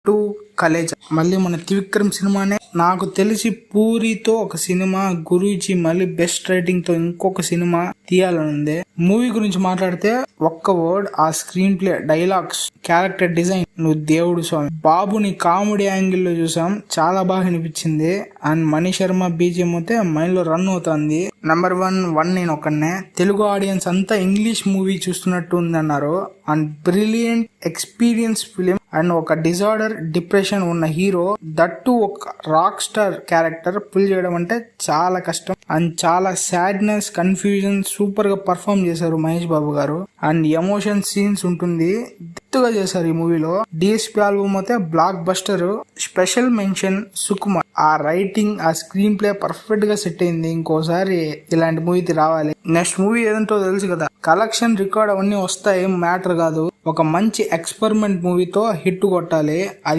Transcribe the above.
To Khaleja మళ్ళీ మన త్రివిక్రమ్ సినిమానే. నాకు తెలిసి పూరితో ఒక సినిమా, గురూజీ మళ్ళీ బెస్ట్ రైటింగ్ తో ఇంకొక సినిమా తీయాలని ఉంది. మూవీ గురించి మాట్లాడితే ఒక్క వర్డ్, ఆ screen play, dialogues, character design, నువ్వు దేవుడు స్వామి. బాబుని కామెడీ యాంగిల్ లో చూసాం, చాలా బాగా అనిపించింది. అండ్ మణి శర్మ బీజిఎం అయితే మైండ్ లో రన్ అవుతుంది. నెంబర్ వన్ నేను ఒకనే. తెలుగు ఆడియన్స్ అంతా ఇంగ్లీష్ మూవీ చూస్తున్నట్టు ఉంది అన్నారు. And brilliant experience film. And ఒక డిజార్డర్, డిప్రెషన్ ఉన్న హీరో, దట్టు ఒక రాక్ స్టార్ క్యారెక్టర్ పుల్ చేయడం అంటే చాలా కష్టం. అండ్ చాలా సాడ్నెస్, కన్ఫ్యూజన్ సూపర్ గా పర్ఫామ్ చేశారు మహేష్ బాబు గారు. అండ్ ఎమోషన్ సీన్స్ ఉంటుంది, దిత్తుగా చేశారు ఈ మూవీలో. డిఎస్పీ ఆల్బమ్ అయితే block buster. Special mention Sukumar. ఆ రైటింగ్, ఆ స్క్రీన్ ప్లే పర్ఫెక్ట్ గా సెట్ అయింది. ఇంకోసారి ఇలాంటి మూవీ రావాలి. నెక్స్ట్ మూవీ ఏదంటో తెలుసు కదా, కలెక్షన్ రికార్డ్ అవన్నీ వస్తాయి, మ్యాటర్ కాదు. ఒక మంచి ఎక్స్పెరిమెంట్ మూవీతో హిట్ కొట్టాలి.